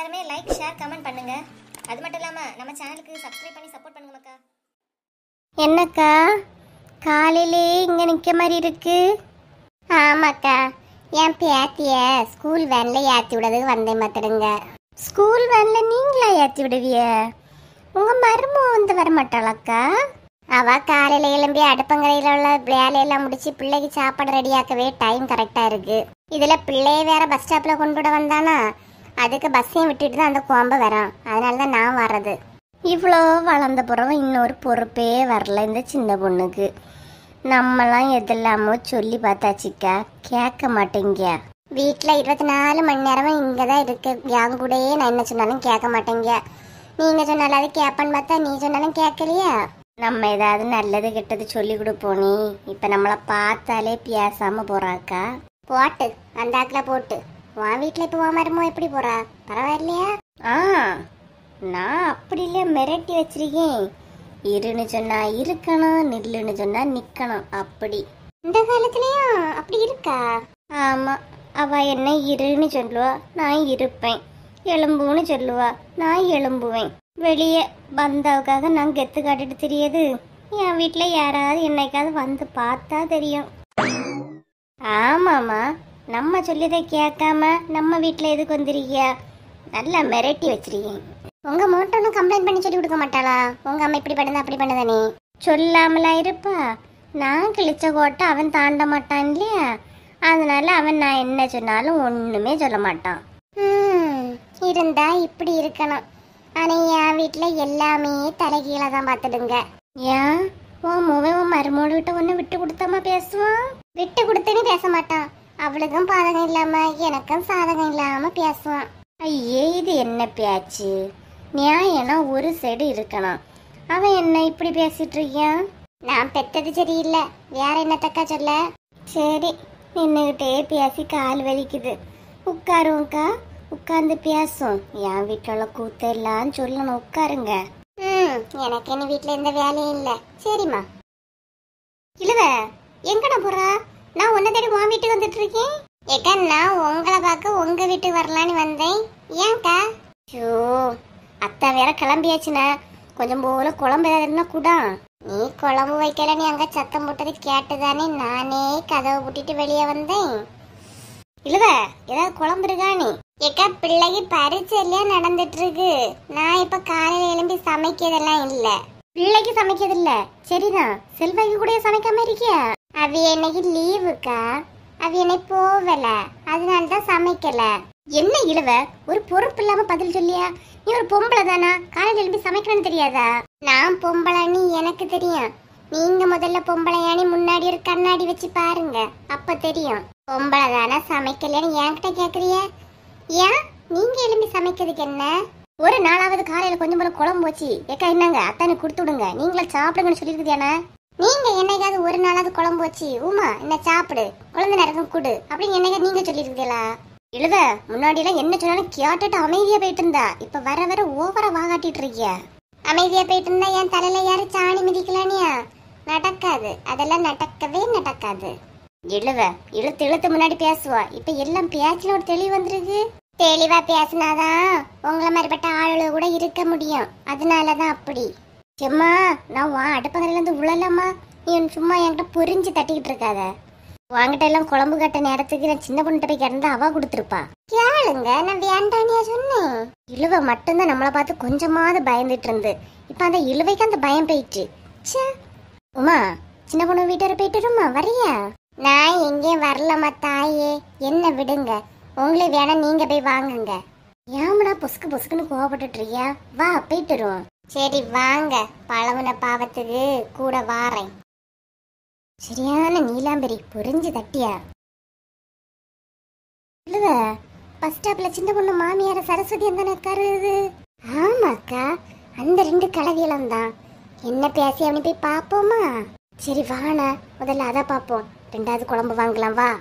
எல்லாருமே like share comment பண்ணுங்க. அது மட்டும் இல்லாம நம்ம சேனலுக்கு சப்ஸ்கிரைப் பண்ணி சப்போர்ட் பண்ணுங்க மக்கா. என்னக்கா காலையிலே இங்க நிக்க மாதிரி இருக்கு? ஆமாக்கா, என் பேத்திய ஸ்கூல் வேன்ல ஏத்தி விடுறதுக்கு வந்தேன் மாத்திடுங்க. ஸ்கூல் வேன்ல நீங்களா ஏத்தி விடுவிய? உங்க மருமோ வந்து வரமாட்டாளக்கா? அவ காலையில எழும்பி அடுப்பங்கரையில உள்ள வேலையெல்லாம் முடிச்சு பிள்ளைக்கு சாப்பாடு ரெடியாக்கவே டைம் கரெக்டா இருக்கு. இதுல பிள்ளைய வேற பஸ் ஸ்டாப்ல கொண்டு விட வந்தானா, அதுக்கு பஸ்ஸையும் விட்டுட்டு தான் அந்த கோம்ப வரான். அதனாலதான் நான் வர்றது. இவ்வளோ வளர்ந்த பிறகு இன்னொரு பொறுப்பே வரல இந்த சின்ன பொண்ணுக்கு. நம்மலாம் எதெல்லாமோ சொல்லி பார்த்தாச்சிக்கா, கேட்க மாட்டேங்க. வீட்டில் 24 மணி நேரமும் இங்கே தான் இருக்கு. என் கூடயே நான் என்ன சொன்னாலும் கேட்க மாட்டேங்க. நீங்கள் சொன்னாலும் அது கேட்பான்னு பார்த்தா நீ சொன்னாலும் கேட்கலையா? நம்ம ஏதாவது நல்லது கெட்டது சொல்லி கொடுப்போனே. இப்போ நம்மளை பார்த்தாலே பேசாமல் போகிறாக்கா. போட்டு அந்த ஆக்கில் போட்டு உன் வீட்டில் இப்போ உன் மருமோ எப்படி போகிறா? பரவாயில்லையா? நான் அப்படி இல்லை, மிரட்டி வச்சிருக்கேன். இருன்னு சொன்னா இருக்கணும், நில்லுன்னு சொன்னா நிக்கணும். அப்படி இந்த காலத்துலயும் அப்படி இருக்கா? ஆமா, அவ என்ன இருன்னு சொல்லுவா, நான் இருப்பேன். எலும்புன்னு சொல்லுவா, நான் எலும்புவேன். வெளியே வந்தவுக்காக நான் கெத்து காட்டிட்டு தெரியுது. என் வீட்டுல யாராவது என்னைக்காவது வந்து பார்த்தா தெரியும். ஆமாமா, நம்ம சொல்லியதை கேட்காம நம்ம வீட்டுல எதுக்கு வந்திருக்கியா? நல்லா மிரட்டி வச்சிருக்கேன். உங்க மோட்டோன்னு கம்ப்ளைண்ட் பண்ணி சொல்லி கொடுக்க மாட்டாளா? உங்க அம்மா இப்படி பண்ணுதா அப்படி பண்ணுதானே சொல்லாமலா இருப்பா? நான் கிழிச்ச கோட்டை அவன் தாண்ட மாட்டான் இல்லையா? அதனால அவன் நான் என்ன சொன்னாலும் ஒண்ணுமே சொல்ல மாட்டான். இருந்தா இப்படி இருக்கணும். ஆனா என் வீட்டுல எல்லாமே தலைகீழ தான் பாத்துடுங்க. ஏன் உன் மூவன் உன் மருமோடு கிட்ட ஒண்ணு விட்டு கொடுத்தாம பேசுவான்? விட்டு கொடுத்தேன்னு பேச மாட்டான். அவளுக்கும் பாதகம் இல்லாம எனக்கும் சாதகம் இல்லாம பேசுவான். ஐயே, இது என்ன பேச்சு? நியாயம்னா ஒரு சைடு இருக்கணும். அவன் என்ன இப்படி பேசிட்டு இருக்கியான்? நான் பெத்தது சரியில்லை, வேற என்னத்தக்கா சொல்ல? சரி, நின்னுகிட்டே பேசி கால் வலிக்குது. உட்காருங்கக்கா, உட்கார்ந்து பேசும். என் வீட்டுல உள்ள கூத்தெல்லாம் சொல்லணும். உட்காருங்க. எனக்கு என்ன வீட்டுல எந்த வேலையும் இல்ல. சரிம்மா. இல்லவ எங்கடா போறா? நான் உன்னை தேடி உன் வீட்டுக்கு வந்துட்டு இருக்கேன். ஏக்கா, நான் உங்களை பார்க்க உங்க வீட்டுக்கு வரலான்னு வந்தேன். ஏன்க்கா? ஷோ, அத்தா வேற கிளம்பியாச்சுண்ணா. கொஞ்சம் போல குழம்பு ஏதாவது இருந்தா கூட. நீ குழம்பு வைக்கல, நீ அங்க சத்தம் போட்டது கேட்டுதானே நானே கதவை பூட்டிட்டு வெளியே வந்தேன். இல்லவ ஏதாவது குழம்பு இருக்கா? நீ ஏக்கா, பிள்ளைக்கு பரிச்சை இல்லையா நடந்துட்டு இருக்கு. நான் இப்ப காலையில எழும்பி சமைக்கிறதெல்லாம் இல்ல. பிள்ளைக்கு சமைக்கிறது இல்ல, சரிதான். செல்வாய்க்கு கூட சமைக்காம இருக்கியா? அவ என்னைக்கு லீவுக்கா, அவ என்னை போவல, அதனாலதான் சமைக்கல. என்ன இழுவ, ஒரு பொறுப்பு இல்லாம பதில் சொல்லியா? நீ ஒரு பொம்பளை தானா? காலையில எழுப்பி சமைக்கணும்னு தெரியாதா? நான் பொம்பளைன்னு எனக்கு தெரியும். நீங்க முதல்ல பொம்பளையானி முன்னாடி ஒரு கண்ணாடி வச்சு பாருங்க, அப்ப தெரியும். பொம்பளை தானா சமைக்கலன்னு என்கிட்ட கேக்குறிய? ஏன் நீங்க எழுப்பி சமைக்கிறதுக்கு என்ன? ஒரு நாளாவது காலையில கொஞ்சம் போல குழம்பு வச்சு ஏக்கா என்னங்க அத்தானு கொடுத்து விடுங்க, நீங்களே சாப்பிடுங்கன்னு சொல்லியிருக்குதியானே? நீங்க என்னைக்காவது ஒரு நாளாவது குழம்பு வச்சு உமா என்ன சாப்பிடு, குழந்தை நேரம் கொடு அப்படின்னு என்னைக்கா நீங்க சொல்லியிருக்கீங்களா? எழுத முன்னாடி எல்லாம் என்ன சொன்னாலும் கேட்டுட்டு அமைதியா போயிட்டு இருந்தா. இப்ப வர வர ஓவரா வாகாட்டிட்டு இருக்கிய. அமைதியா போயிட்டு இருந்தா என் தலையில யாரு சாணி மிதிக்கலானியா? நடக்காது, அதெல்லாம் நடக்கவே நடக்காது. எழுவ இழுத்து இழுத்து முன்னாடி பேசுவா. இப்ப எல்லாம் பேச்சுல ஒரு தெளிவு வந்துருக்கு. தெளிவா பேசினாதான் உங்களை மாதிரிப்பட்ட ஆளுக கூட இருக்க முடியும். அதனாலதான் அப்படி. சும்மா நான் உன் அடுப்பங்கரையில இருந்து உழலாமா? நீ சும்மா என்கிட்ட புரிஞ்சு தட்டிக்கிட்டு இருக்காத. உன்கிட்ட எல்லாம் குழம்பு கட்ட நேரத்துக்கு நான் சின்ன பொண்ணுகிட்ட போய் கிடந்தா அவ கொடுத்துருப்பா. கேளுங்க, நான் வேண்டானியா சொன்னேன். இழுவ மட்டும்தான் நம்மளை பார்த்து கொஞ்சமாவது பயந்துட்டு இருந்து. இப்ப அந்த இழுவைக்கு அந்த பயம் போயிடுச்சு. உமா, சின்ன பொண்ணு வீட்டார போயிட்டுருமா, வரியா? நான் எங்கேயும் வரலம்மா தாயே, என்ன விடுங்க. உங்களே வேணா நீங்க போய் வாங்குங்க. ஏமடா பொசுக்கு பொசுக்குன்னு கோவப்பட்டுட்டு இருக்கியா? வா போயிட்டுருவோம். சரி வாங்க, பழமுன பாவத்துக்கு கூட வாரேன். சரியான நீலாம்பரி புரிஞ்சு தட்டியா? இல்ல பஸ் ஸ்டாப்ல சின்ன பொண்ணு மாமியார சரஸ்வதி அந்த உட்காருது. ஆமாக்கா, அந்த 2 கலவியலம் தான். என்ன பேசி அவனி போய் பாப்போமா? சரி வாண, முதல்ல அத பாப்போம். 2வது குழம்பு வாங்கலாம் வா.